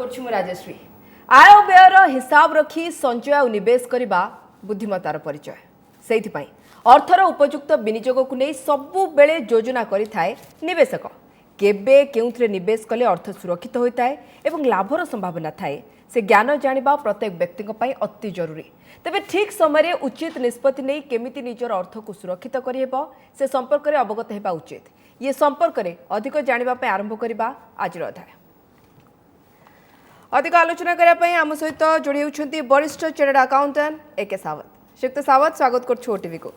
करुछु मु राजश्री। आय व्ययर हिसाब रखी संचय और निवेश करबा बुद्धिमतार परिचय। सेइथिपाई अर्थर उपयुक्त विनियोग को नहीं सबु बेले योजना करिथाए निवेशक। केबे केउथरे निवेश कले अर्थ सुरक्षित होता है एवं लाभर संभावना थाए से ज्ञान जानिबा प्रत्येक व्यक्ति पई अति जरूरी। तेबे ठीक समय उचित निष्पत्ति नहीं केमिति निजर अर्थ को सुरक्षित करिहेबो से संपर्क में अवगत हेबा उचित। ये संपर्क में अधिक जानिबा पई आरंभ करबा आजिर अध्याय। अधिक आलोचना करने आम सहित जोड़ी होती वरिष्ठ चार्टर्ड अकाउंटेंट ए.के. सावत। श्रीयुक्त सावत स्वागत करूँ ओटीवी को।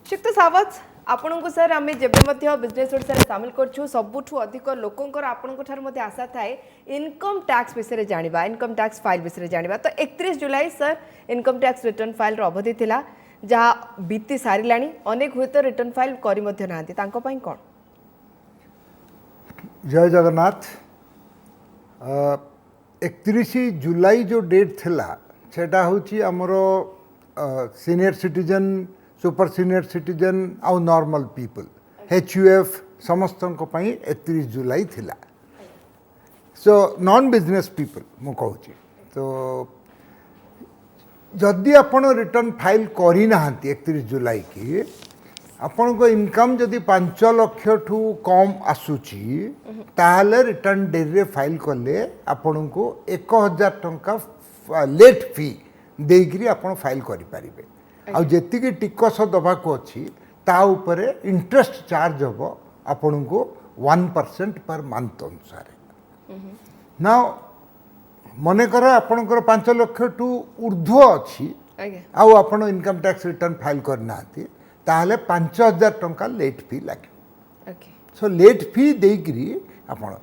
श्रीयुक्त सावत आपण को सर आम जब बिजनेस ओडिशा सामिल करूँ सबुठू अधिक लोकंर आपण आशा थाए इनकम टैक्स विषय जाना इनकम टैक्स फाइल विषय जाना। तो 31 जुलाई sir income tax return file अवधि थिला जहाँ बीती सारा अनेक हुए तो रिटर्न फाइल कर कौन। जय जगन्नाथ। 31 जुलाई जो डेट थिला सेटा होची हमरो senior citizen super senior citizen आउ नॉर्मल पीपल HUF समस्त 31 जुलाई थिला। सो नॉन बिजनेस पीपल मु कहूची तो जदि आपण रिटर्न फाइल करी नाहंती 31 जुलाई की आपण को इनकम जदि 5 लाख ठू कम आसुची ताहले रिटर्न डेट रे फाइल कले आपण को 1000 टंका लेट फी देगिरी आपण फाइल करि परिबे। आ जेति की टिकस दबा को अछि ता ऊपरे इंटरेस्ट चार्ज हो आपण को 1% पर मंथ अनुसार। नाउ मने कर आपण को 5 लाख ठू ऊर्ध्व अछि आ आपण इनकम टैक्स रिटर्न फाइल करनाती ताहले 5000 टंका लेट फी लगे। सो लेट फी देकरी आपण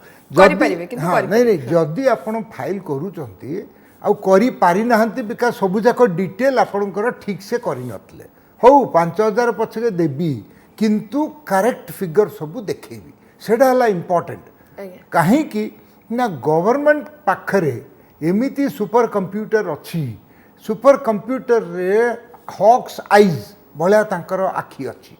नहीं जदि आपण फाइल करूचंती आउ करी पारि नाहंती बिका सबु जाक डिटेल आपणकर ठीक से करि नतले हो 5000 पछके देबी किंतु करेक्ट फिगर सबु देखेबी सेडा हला इंपोर्टेंट काहे कि ना गवर्नमेंट पाखरे एमिति सुपर कंप्यूटर अछि सुपर कंप्यूटर रे हॉक्स आईज भलिया तांकर आखि अछि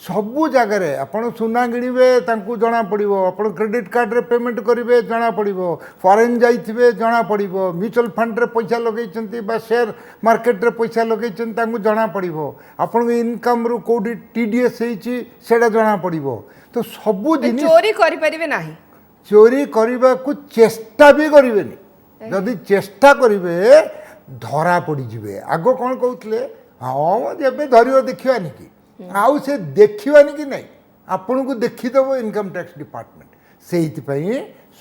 सबु जगह आपण सुना गिणवे तांकु जना पड़िबो आपण क्रेडिट कार्ड रे पेमेंट करिवे जना पड़िबो फॉरेन जाइथिबे जना पड़िबो म्यूचुअल फंड रे पैसा लगैचंती बा शेयर मार्केट रे पैसा लगैचंती तांकु जना पड़िबो आपण इनकम रो कोडी TDS हेची सेडा जना पड़िबो। तो सबु जिनिस चोरी करि परिबे नाही चोरी करबा को चेष्टा भी करिवेनी जदि चेष्टा करिवे धरा पड़ी जिवे। आगो कोन कहउतले हाँ जब धरियो देखिवानी कि आउ से देखिवानी कि नहीं आपन को देखीदेव इनकम टैक्स डिपार्टमेंट से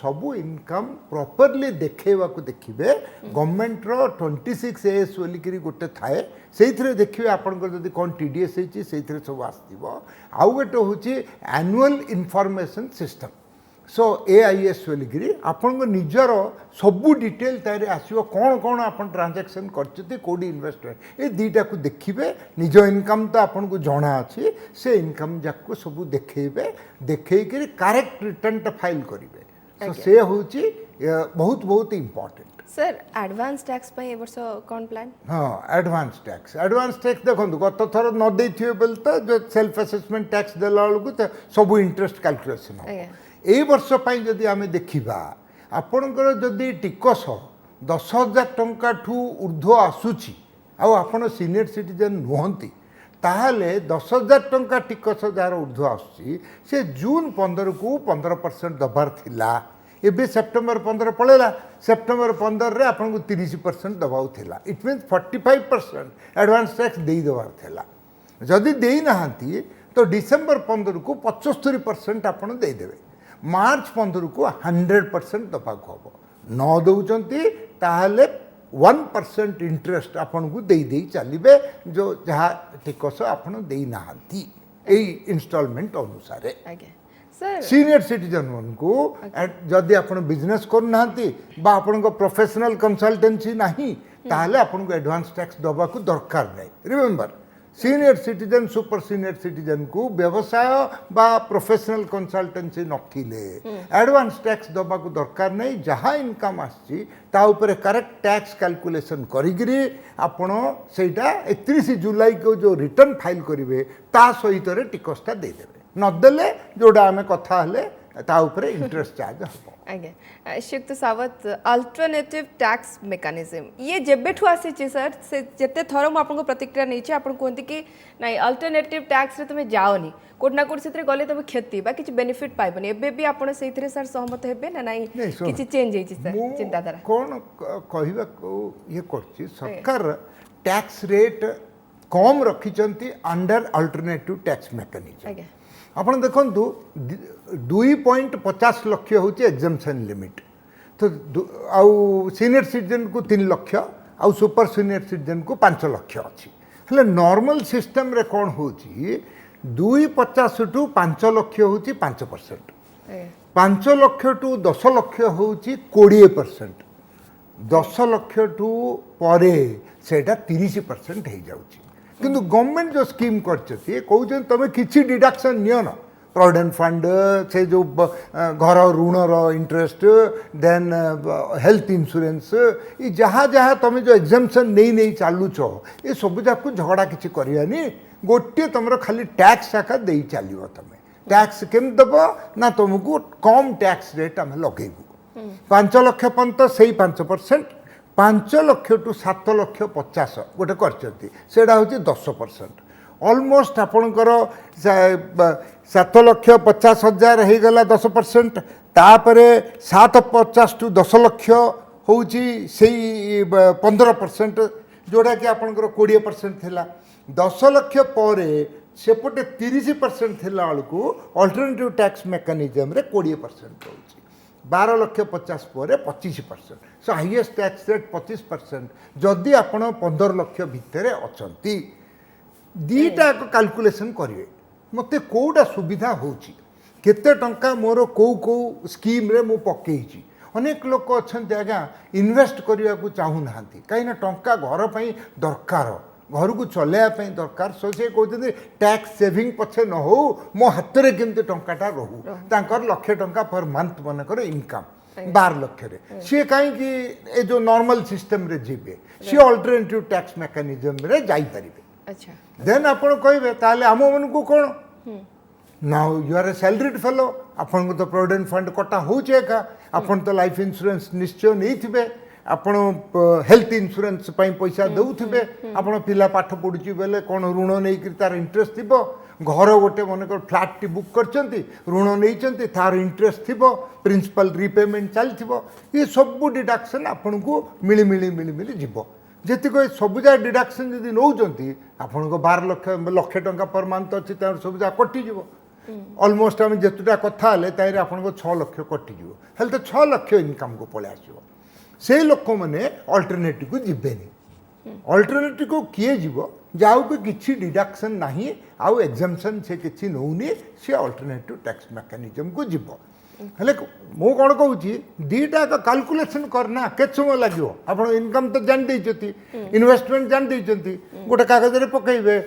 सबू इनकम प्रॉपरली देखा को देखिए गवर्नमेंट रो 26 AS बोलिकी गोटे थाए से देखिए आपन जदि कौन TDS होती से सब आसो आउ गोटे हूँ एनुअल इनफॉरमेशन सिस्टम। सो AIS बोलिकी आपन निजर सबू डिटेल तारे आसो कौन कौन आप ट्रांजैक्शन करते कौटी इन्वेस्टमेंट ये दुईटा को देखिए निज इनकम तो आपन को जना अच्छी से इनकम जाक को सबू देखेबे देखकर करेक्ट रिटर्न फाइल करेंगे। सो से हूँ बहुत बहुत इम्पोर्टेंट। सर एडवांस टैक्स पे वर्ष कौन प्लान। हाँ एडवांस टैक्स देखो गत थर न देथिबे बेल तो जो सेल्फ असेसमेंट टैक्स देला बेलू सब इंटरेस्ट कैलकुलेशन हो ए वर्ष पई जदि आमे देखिबा आपनकर जदि टिकस 10,000 टंका ठू ऊर्ध्व आसुची आ आपण सीनियर सिटीजन नुहंती ताहले 10,000 टंका टिकस जार ऊर्ध्व आसुची से जून 15 को 15% दबार थिला एबे सेप्टेम्बर 15 पड़ेला सेप्टेम्बर 15 रे आपन को 30% दबाउ थिला इट मीन्स 45% एडवांस टैक्स देई दबार थिला जदि देई नाहंती तो डिसेंबर 15 को 75% आपन देई देबे मार्च 15 को 100% दबाक हम न दौरान ताहले 1% इंटरेस्ट आपन को दे चलिए जो जहाँ टिकस आपन दे नाहंती इंस्टॉलमेंट अनुसार सीनियर सिटीजन मन को जदि आपन बिजनेस करना बा आपन को प्रोफेशनल कंसल्टेंसी नहीं ताहले आपन को एडवांस टैक्स दबा को दरकार नहीं। Remember senior citizen super senior citizen को व्यवसाय बा प्रोफेशनल कंसल्टेंसी नखिले एडवांस टैक्स दबा को दरकार नहीं जहाँ इनकम आसी करेक्ट टैक्स कैलकुलेशन करी आपण सेटा 31 जुलाई को जो रिटर्न फाइल करेंगे ता सहित टिकसटा देदेवे नदेले जोड़ा आम कथा ता उपरे इंटरेस्ट चार्ज हम आज्ञा श्रीयुक्त सावत अल्टरनेटिव टैक्स मेकानिज्म ये जेबेठू आसी सर से जेते थर मु आपन प्रतिक्रिया नहीं आपन कहते कि नहीं अल्टरनेटिव टैक्स रे तुम जाओनी कोट ना कोट से गले तुम क्षति बा किछि बेनिफिट पाइबनी एबे भी आपन सेइथरे सर सहमत हेबे ना नहीं किछि चेंज हेछि सर चिंताधारा कौन कहबा ये करछि सरकार टैक्स रेट कम रखिचंती अंडर अल्टरनेटिव टैक्स मेकानिज्म आज्ञा आपण देखंतु 2.50 लाख होची एग्जाम्पशन लिमिट तो आउ सीनियर सिटीजन को 3 लाख आउ सुपर सीनियर सिटीजन को 5 लाख अच्छी हेले नॉर्मल सिस्टम रे कौन होची 2.50 टू 5 लाख होची 5%, 5 लाख टू 10 लाख होची 20%, 10 लाख टू परे सेटा 30% हो जाउची किंतु गवर्नमेंट जो स्कीम करछथि कहउछन तमे किछि डिडक्शन नियो ना प्रोविडेंट फंड से जो घर ऋणर इंटरेस्ट देन हेल्थ इंश्योरेंस ये जहाँ जहाँ तुम जो एग्जाम्पशन नहीं नहीं चलुच ये सब जाक झगड़ा किसी करवानी गोटे तुम खाली टैक्स शाखा दे चलो तुम टैक्स केम दब ना तुमको कम टैक्स रेट आम लगेबू 5 लाख पर्यंत से 5%, 5 लाख टू 7 लाख 50 गोटे करटा हूँ 10%, ऑलमोस्ट आपणकर 7 लाख 50 हजार हो गला 10%, तापर 750 टू 10 लाख हूँ से 15% जोड़ा कि आपणकर 20% थिला 10 लाख पर सेपटे 30% थिला बेलू अल्टरनेटिव टैक्स मेकानिज्म रे 20% होची 12 लाख 50 पर 25%, सो हाईएस्ट टैक्स रेट 25%। जदि आपण 15 लाख भितर अछंती दीटा कैलकुलेशन करेंगे मत कौटा सुविधा होची केते टंका मोर कौ कौ स्कीम रे मु पकेइची अनेक लोक अच्छा आज्ञा इन्वेस्ट करने को चाहू ना कहीं टंका घर पर दरकार घर को चलैयापी दरकार सो से कहते टैक्स सेविंग पछे न हो मो हाथ में केमती टंकाटा रहू तांकर लाख टंका पर मंथ मनकर इनकम 12 लाख सी कहीं जो नॉर्मल सिस्टम रे जीवे सी अल्टरनेटिव टैक्स मेकानिज्म रे जाई परिबे। अच्छा देन आपण कहबे ताले आम मन को कोन now you are a salaried fellow आपन को तो प्रोविडेंट फंड कटा होचे एका आपन तो लाइफ इंश्योरेंस निश्चय नहीं थिबे आपण हेल्थ इंश्योरेंस पई पैसा दउथिबे आपण पिला पाठ पढुची बेले कोन ऋण नै कि तार इंटरेस्ट थिबो घर गोटे मनकर फ्लैट टी बुक करचंती ऋण नैचंती तार इंटरेस्ट थिबो प्रिंसिपल रीपेमेंट चलथिबो ये सब डिडक्शन आपन को मिली मिली मिली मिली जीवो जेतिक सबुजा डिडक्शन जदि नौचंती आपन को 12 लाख लाख टंका पर मंथ अछि तार सबुजा कटि जीवो ऑलमोस्ट आम जेतुटा कथा हेले ताइरे आपन को 6 लाख कटि जीवो हेले तो 6 लाख इनकम को पळे आसीबो से लोक मैंने अल्टरनेटिव को जीवेनि अल्टरनेटिव को किए जीव जाऊ को किसी डिडक्शन नहीं आउ एग्जाम्पशन से किसी नौनी से अल्टरनेटिव टैक्स मेकानिज्म को जीव हेले मु कौन कहूँ दीटा कैलकुलेशन करना केत समय लगे आप इनकम तो जान देती इन्वेस्टमेंट जान देती गोटे कागज में पकड़े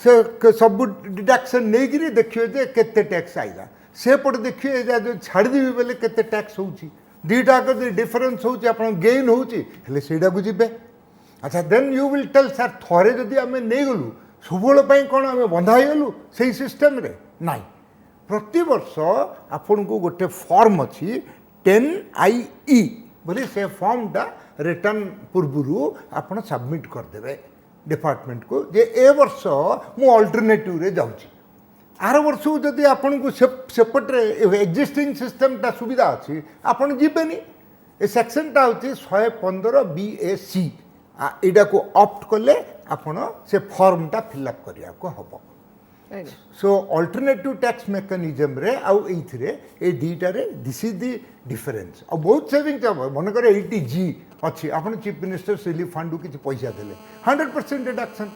से सब डिडक्शन नहीं देखिए जे केते टैक्स आईला से पटे देखिए जो छाड़देवी बेले केते टैक्स होची दीटा डिफरेन्स होची आपन गेन होची हेले सेडा को जिबे। अच्छा then you will tell sir थरे जदि आमे नै गलु सबुल पई कोन आमे बंधा हो गलु सेही सिस्टम रे नाही प्रति वर्ष आपन को गोटे फॉर्म अछि 10IE बोले से फॉर्मटा रिटर्न पूर्वरु आपन सबमिट कर देबे डिपार्टमेंट को जे ए वर्ष मु अल्टरनेटिव रे जाउची आर वर्ष जदि आपन को सेपटे एक्जिस्टिंग सिस्टमटा सुविधा अच्छी आपन जीवेनि ए सेक्शनटा होची 115 BAC एटा को ऑप्ट कले आपन से फॉर्मटा फिलअप करिया को हबो। सो अल्टरनेटिव टैक्स मेकानिज्म रे आउ एथिरे ए दीटा रे दिस इज द डिफरेंस आ बहुत सेविंग मन कर 80G अच्छी आपन चीफ मिनिस्टर रिलीफ फंड को किसी पैसा देले 100% डिडक्शन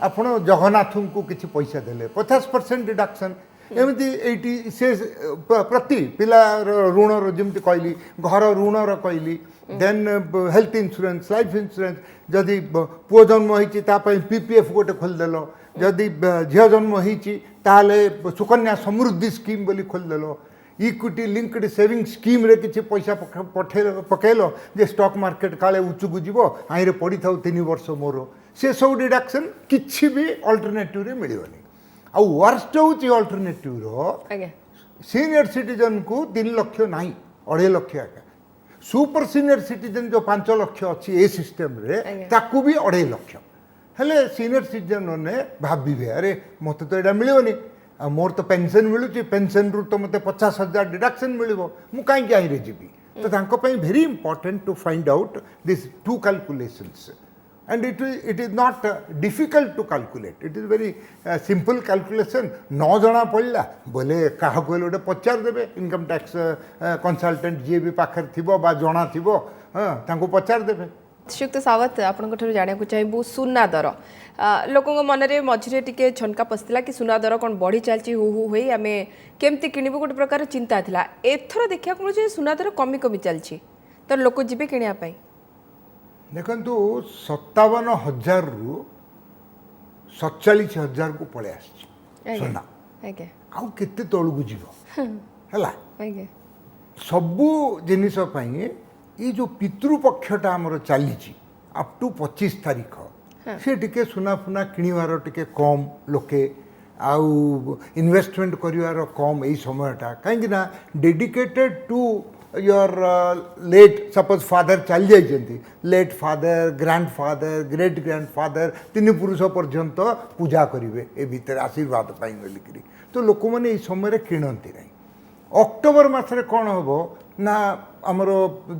आपण जगन्नाथ को किसी पैसा देले 50% डिडक्शन एमती 80 से प्रति पिला ऋण जमी कहली घर ऋणर कहली then health insurance life insurance जदि पुओ जन्म होती PPF गोटे खोलदेल जदि झील जन्म होती सुकन्या समृद्धि स्कीम बोली खोलदेल इक्विटी लिंक्ड सेविंग स्कीम रे किसी पैसा पकैल जे स्टॉक मार्केट काले उच्चू जीव आई पड़ी था 3 वर्ष मोर से सब डिडक्शन किसी भी अल्टरनेटिव रे मिलनी आ वर्स्ट हूँ अल्टरनेटिव सीनियर सिटीजन को 3 लाख नहीं 2.5 लाख एका सुपर सीनियर सिटीजन जो 5 लाख अच्छी ए सिस्टम रे ताकू भी 2.5 लाख हेले सीनियर सिटीजन ने भाविबे अरे मत तो एटा मिलबनी आ मोर तो पेंशन मिलू पेंशन रु तो मते 50,000 डिडक्शन मिलबो मु काई काई रे जीबी तो तांको पई very important to find out this two calculations and it is not difficult to calculate, it is very simple calculation न जना पड़ला बोले क्या गोटे पचार देवे इनकम टैक्स कंसल्टेंट जी भी पाखर थिबो बा जଣା थिबो हाँ तांको पचार देवे। श्रीयुक्त सावत आपंक जाना चाहबू सुना दर लोक मन में मझे टे छनका पशिला कि सुना दर कौन बढ़ी चलती हु हु हुई आम केमती किणबू गोटे प्रकार चिंता था एथर देखा मिलूँ सुना दर कमी कमी चलती तो लोक जी किणापी देखंतु 57,000 रु 47,000 को पळे आछि सोना आउ केते तळु जीव हला सबु जिनिस पई ई जो पितृपक्षटा हमर चलीछि अप टू 25 तारीख से टिके सुना फुना किणवार टिके कम लोके आउ इन्वेस्टमेंट करिवार कम एई समयटा काहेकि ना dedicated to your let suppose father चल जाइछन्ती let father grandfather great grandfather 3 पुरुष पर्यंत पूजा करिवे ए भीतर आशीर्वाद पाई बोलिकरी तो लोक माने ए समय रे किणंती नै अक्टोबर मासरे कोन हबो ना हमर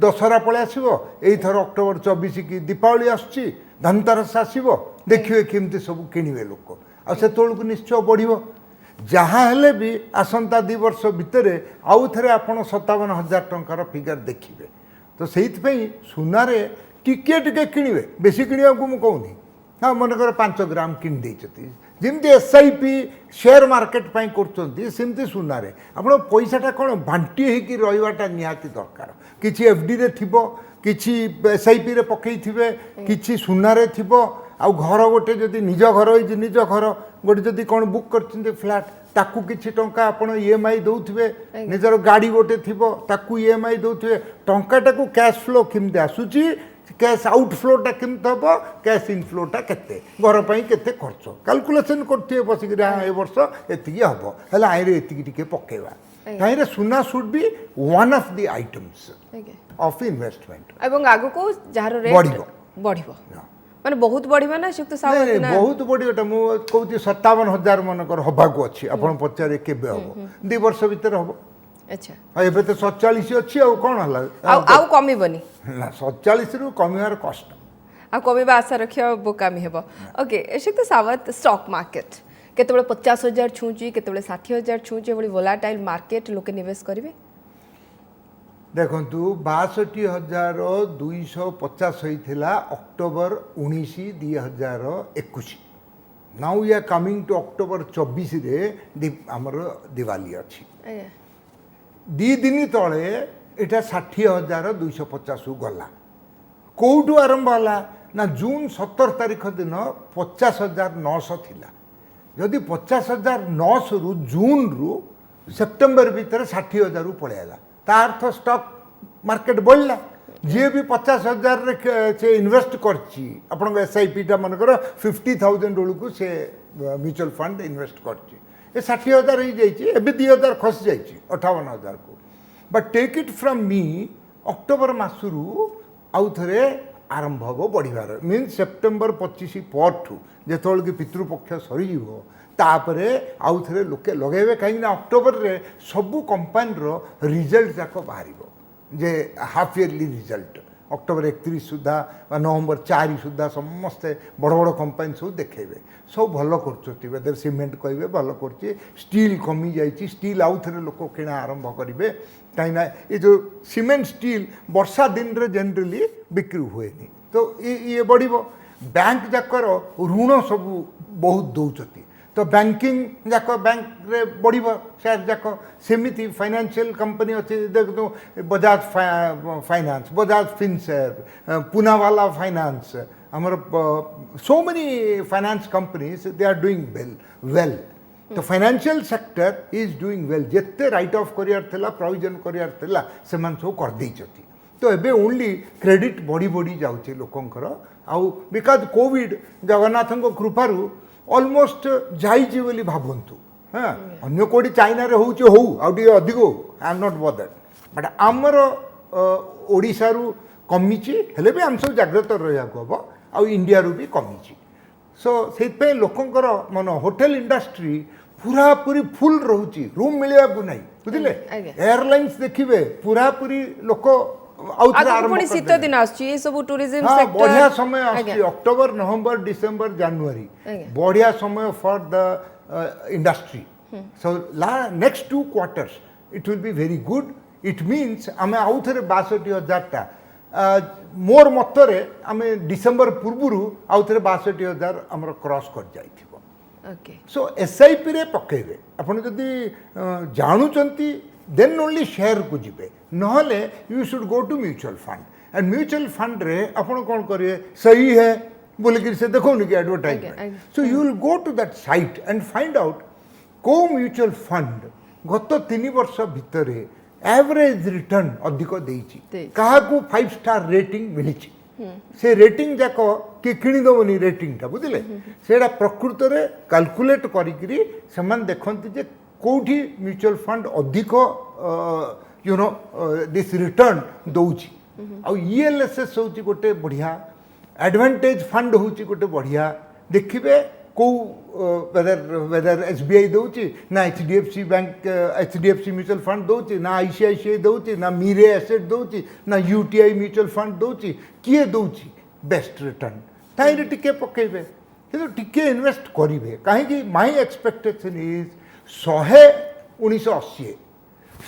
दशहरा पळे आसीबो एई थर अक्टोबर 24 की दीपावली आछी धनतेरस आसीबो देखिवे केमती सब किणिवे लोक आ से तोळकु निश्चय बढ़िबो जहाँ हेले भी आसंता 2 वर्ष भितर आउ थे आप 57,000 टंकार फिगर देखिए तो से सुनारे टिके टिके किणवे बेसी किणवा को मुझे कहूनी हाँ मनकर 5 ग्राम किणी जमी SIP शेयर मार्केट करमती सुनारे आप पैसाटा कौन बांटी होगी रहीवाटा निहाती दरकार किसी FD रे थिबो किसी SIP रे पकई थिबे किसी सुनारे थिबो आ घर गोटे जदि निज घर हो निज घर गोटे जदि कौन बुक कर फ्लैट ताकू किछि टंका आपण EMI दौथिबे निजर गाड़ी गोटे थिबो ताकू EMI दौथिबे टंकाटा को कैश फ्लो किमते आसुची कैश आउटफ्लोटा किमते हबो कैश इनफ्लोटा केते घर पई केते खर्च कैलकुलेशन करथिबे बसिक हाँ ए वर्ष एतिकी हबो हला आइरे एतिकी टिके पकेवा काइरे सुना should be one of the items of investment एवं आगु को जार रेट बढ़िबो माने बहुत बढ़िबा ना शिफ्ट सावत ना बहुत बढ़ियाटा मु कहूती 57,000 मनकर हबाको अछि आपण पचारे केबे हबो 2 वर्ष भीतर हबो अच्छा एबे तो 47 अछि आ कोन हला आ कमी बनी ना 47 रु कमीवार कष्ट आ कमीबा आशा रखियो बोकामी हेबो ओके शिफ्ट सावत स्टॉक मार्केट केतबेले 50,000 छूची केतबेले 60,000 छूची बड़ी वोलाटाइल मार्केट लोके निवेश करिवे देखु 62,250 होता October 19 2021 now we are coming to October 24 रे आमर दिवाली अच्छी 2 दिन तले एटा 60,250 गला कौटू आरंभ है ना जून 17 तारीख दिन 50,900 थिला जदि 50,900 रु जून रु सेप्टेम्बर भितर 60,000 पलैला तार्थ स्टॉक मार्केट बढ़ला जी भी 50,000 से इन्वेस्ट कर SIP टा मनकर 50,000 बेलू से म्यूचुअल फंड इन्वेस्ट कर 60,000 हो जाए 2,000 खसी जाए 58,000 को but take it from me October मासरू आउ थे आरंभ हम बढ़िबार मीन सेप्टेम्बर 25 परठू जो कि पितृपक्ष सरीज तापरे आउ थे लोके लगेबे कहीं अक्टोबर रे सबू कंपानी रिजल्ट जाक बाहर जे हाफ इयरली रिजल्ट अक्टोबर 31 सुधा नवंबर 4 सुधा समस्ते बड़ बड़ कंपानी सब देखेबे सब भल कर वेदर सीमेंट कहे भल कर स्टील कमी जाइए स्टील आउ थे लोक किणा आरंभ करेंगे कहीं ये जो सीमेंट स्टील वर्षा दिन रे जनरली बिक्री हुए तो ये बढ़ बैंक जाकर ऋण सब बहुत दौरान तो बैंकिंग जाक बैंक रे बढ़ शेयर जाक सेमिति फाइनेंशियल कंपनी अच्छे देख तो बजाज फाइनेंस बजाज फिनसेयर पूनावाला फाइनेंस आमर so many finance companies they are doing well तो financial sector is doing well जिते राइट ऑफ करियार थिला प्रोविजन करियार थिला से मान सब कर देइछथि तो एबे ओनली क्रेडिट बढ़ी बढ़ी जाउछे लोकंकर आउ बिकॉज कोविड जगन्नाथ कृपारू ऑलमोस्ट जाइए बोली भावतु हाँ अन्य कोटी चाइना रे होउचे हो आउ टिके अधिक हो I am not bothered but आमर ओडिसा रु कमिची हेले भी हम सब जागृत रहिया को हबो आ इंडिया रु भी कमिची सो से लोकंकर मन होटल इंडस्ट्री पूरा पूरी फुल रोची रूम मिलिया को नहीं बुझिले एयरलाइंस देखिबे पूरा पूरी लोक आगु पुणी शीत दिन आछी सब टूरिज्म हाँ सेक्टर बढ़िया समय आछी अक्टोबर नवंबर डिसेंबर जनवरी बढ़िया समय for the industry so next 2 quarters it will be very good it means आमे आउ थरे 62,000 टा मोर मतरे आमे डिसेंबर पूर्वरु आउ थरे 62,000 हमर क्रॉस कर जाइथिबो ओके सो एसआईपी रे पकेबे आपण जदी जानुचंती देन ओनली शेयर को जिबे नहले you should go to mutual fund and mutual fund रे आपण कोन करिए सही है बोले कि से देखो नि कि advertisement so you will go to that site and find out को म्यूचुअल फंड गत 3 वर्ष भितरे एवरेज रिटर्न अधिक देइची कहा को 5 स्टार रेटिंग मिलिची से रेटिंग जाक कि किणीदबनी रेटिंग टा बुझिले सेडा प्रकृत रे कैलकुलेट करिकरी समान देखंती जे कोठी म्यूचुअल फंड अधिक यू नो दिस रिटर्न दउची आ ईएलएसएस होची गोटे बढ़िया एडवांटेज फंड होची गोटे बढ़िया देखिबे को वेदर एसबीआई दउची ना HDFC bank HDFC mutual fund दउची ना आईसीआईसीआई दउची ना मीरे एसेट दउची ना यूटीआई म्यूचुअल फंड दउची किए दउची बेस्ट रिटर्न ताइरे टिके पकेबे किंतु टिके इन्वेस्ट करिवे काहे कि माय एक्सपेक्टेशन इज 1980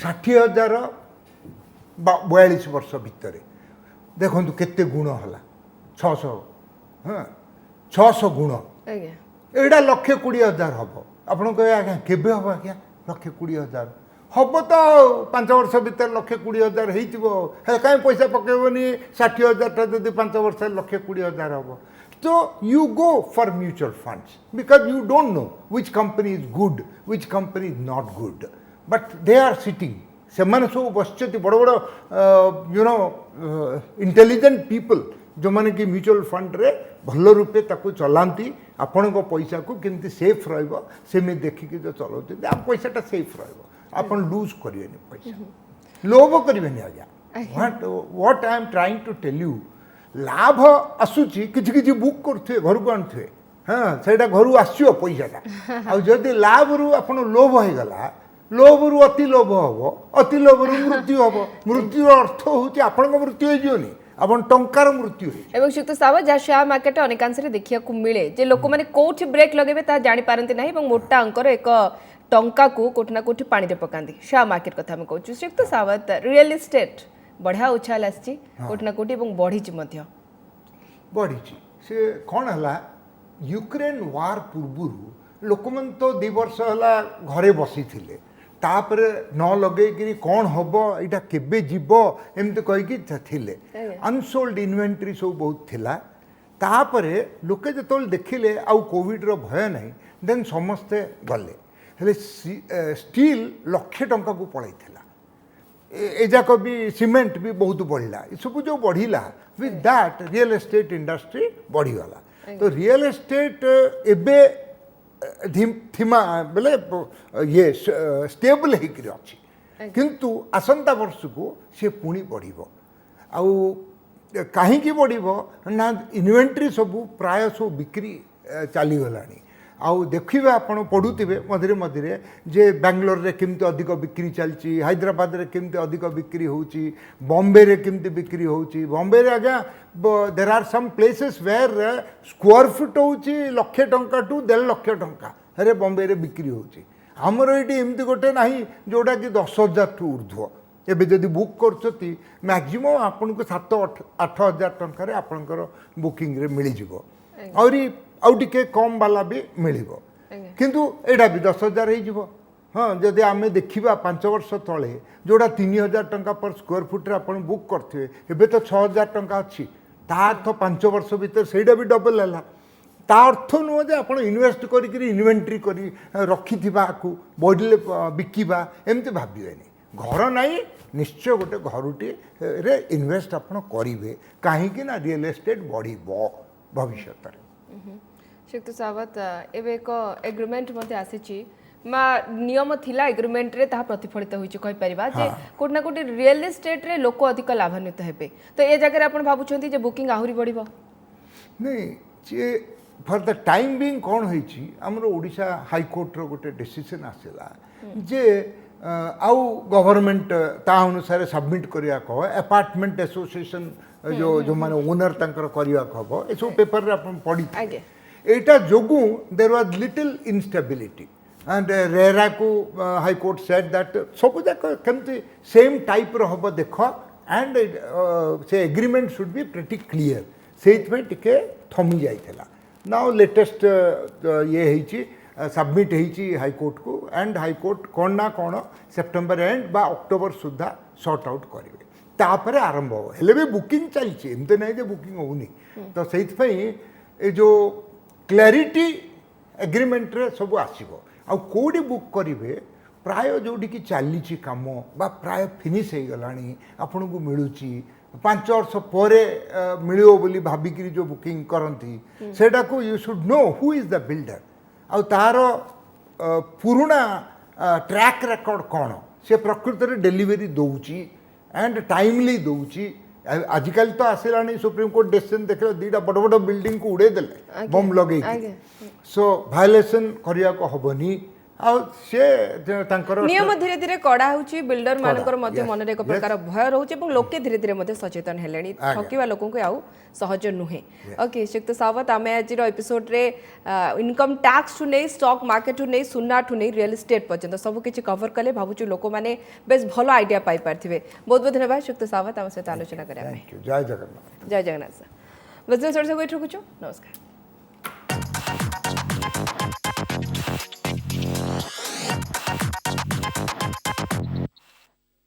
60,000 42 वर्ष भितर देखो केते गुण हला 600 हाँ 600 गुण एटा 1,20,000 हम आपड़ कहे आज्ञा केबे हम आज्ञा 1,20,000 हम तो 5 वर्ष भीतर 1,20,000 हो कहीं पैसा पकेबनी 60,000 टा जब 5 वर्ष 1,20,000 हम तो you go for mutual funds because you don't know which company is good which company is not good but they are sitting ସେମାନେ ସବୁ ବସିଛନ୍ତି ବଡ଼ ବଡ଼ यू नो इंटेलिजेंट पीपल जो माने कि म्यूचुअल फंड रे भल रूपे ताकू चलांती आपण पैसा को केमती सेफ रहइबो सेमे देखिकी जो चलाउते आ पैसाटा सेफ रहइबो आपण लूज करिवेनी पैसा लोभ करिवेनी आज्ञा what I am trying to tell you लाभ आसुची किछि किछि बुक करथुए घर को आणथुए हाँ सेटा घर आसियो पैसाटा आ जदि लाभ रु आपण लोभ होई गला लोभ रु अति लोभ हबो अति लोभ रु मृत्यु हबो मृत्यु अर्थ होची आपण मृत्यु होई जियोनी आपण टंकार मृत्यु होई एवं शिक्त साहब जा शेयर मार्केट अनेकांश रे देखिया को मिले जे लोक माने कोठी ब्रेक लगेबे ता जानि पारंती नाही एवं मोटा अंकर एक टंका को कोठना कोठी पानी रे पकांदी शेयर मार्केट कथा हम कहू शिक्त साहब रियल एस्टेट बढ़िया उछाल आछि कोठना कोठी एवं बढ़ीची मध्य बढ़ीची से कोन हला यूक्रेन वार पूर्वरु लोकमन तो 2 वर्ष हला घरे बसी थिले तापर न लगे कौन हम यहाँ केबे जीव एमती कहीकि थिले अनसोल्ड इन्वेंटरी सब बहुत थिला तापरे लोके जो देखिले आउ कोविड रो भय नहीं देन समस्ते गले हेले स्टील 1,00,000 टंका को पड़ाई एजाक भी सीमेंट भी बहुत बढ़ला सब जो बढ़ला with that real estate industry बढ़ीगला तो रियल एस्टेट एबे थीमा बेले ये स्टेबल होकर अच्छी किंतु आसंता वर्ष को सी पुणी बढ़ आउ कहीं बढ़ ना इन्वेंटरी सबू प्राय सब बिक्री चलीगला आउ देखिए आपड़ पढ़ुवे मझे मझे जे बेंगलोर रे केमती अधिक बिक्री चलती हैदराबाद रे केमती अधिक बिक्री होची बॉम्बे रे केमती बिक्री होची बॉम्बे रे आज्ञा there are some places where square foot होची 1,00,000 टंका टू 1,50,000 टंका अरे बॉम्बे रे बिक्री होची हमर ये एमती गोटे ना जोटा कि 10,000 टू ऊर्ध्व एबे जदि बुक करछती मैक्सिमम आपन को 7-8 टंका आपणकर बुकिंग रे मिली जिवो औरी आउ टिके कम वाला भी मिलिबो किंतु एटा भी 10,000 हो जिवो हाँ जदि आमे देखिबा 5 वर्ष तले जोड़ा 3,000 टंका पर स्क्वायर फुट रे आपन बुक करथिबे एबे तो 6,000 टंका अछि ता अर्थ 5 वर्ष भीतर सेटा भी डबल हैला ता अर्थ नुह जे आपन इन्वेस्ट करी इन्वेंटरी करी रखिथिबा को बढ़ले बिकिबा एमती भाबिबेनी घर नाही निश्चय गोटे घरुटी रे इन्वेस्ट आपन करिवे काहे कि ना रियल एस्टेट बढ़िबो भविष्य रे शिक्त सावत एवं एक एग्रीमेंट आसी नियम थिला एग्रीमेंट रे ताहा प्रतिफलित होइछ कहि परिबा जे कोट ना कोट रियल एस्टेट रे लोक अधिक लाभान्वित हेबे तो ए जगह आपण भाबुछंती जे बुकिंग आहुरी बढ़िबो नहीं J for the time being कौन होइछि हमर ओडिशा हाई कोर्ट रो गोटे डिसीजन आसिला जे आउ गवर्नमेंट ता अनुसार सबमिट करिया को अपार्टमेंट एसोसिएशन जो जो माने ओनर तांकर करिया को ए सब पेपर रे अपन पढी आगे एटा जोगु there was little instability and RERA को हाई कोर्ट सेड दैट सब जाक केमति सेम टाइप रो हबो देखो एंड से agreement should be pretty clear सेइत में टिके थमी जाइथिला नाउ लेटेस्ट ये हेची सबमिट हेची हाई कोर्ट को एंड हाई कोर्ट कोन ना कोन सेप्टेम्बर एंड बा अक्टोबर सुद्धा सॉर्ट आउट करिवे तापरे आरंभ हो हेले भी बुकिंग चलछि एमते नै जे बुकिंग होउनी तो सेइत पई ए जो क्लैरिटी एग्रीमेंट रे सब आसीबो आ कोडी बुक करिवे प्राय जोडी की चालीछि काम बा प्राय फिनिश हे गलानी आपन को मिलुची 5 वर्ष परे मिलियो बोली भाबिकी जो बुकिंग करती सेटा को you should know who is the builder आ तार पुराना ट्रैक रिकॉर्ड कौन से प्रकृत में डेलीवरी दौची एंड टाइमली दौची आजिकल तो आसलानी सुप्रीम कोर्ट डिसीजन देख दीटा बड़ बड़ बिल्डिंग को उड़े देले बम लगे सो वायलेशन करिया को हबनी आ से तांकर नियम धीरे धीरे कड़ा होची बिल्डर मानकर मध्य मन रे एक प्रकार भय रहउची এবং लोके धीरे धीरे मध्य सचेतन हेलेनी ठकीवा लोकन को आउ सहज नुहे ओके शुक्त सावत आमे आज रो एपिसोड रे इनकम टैक्स टू नै स्टॉक मार्केट टू नै सुना टू नै रियल एस्टेट पर्यंत सब किछि कवर कले भाबुची लोक माने बेस भलो आइडिया पाई पारथिबे बहुत बहुत धन्यवाद शुक्त सावत आम सहित आलोचना करे थैंक यू जय जगन्नाथ जय जगन्नाथ बिजनेस से बैठ रखुछु नमस्कार।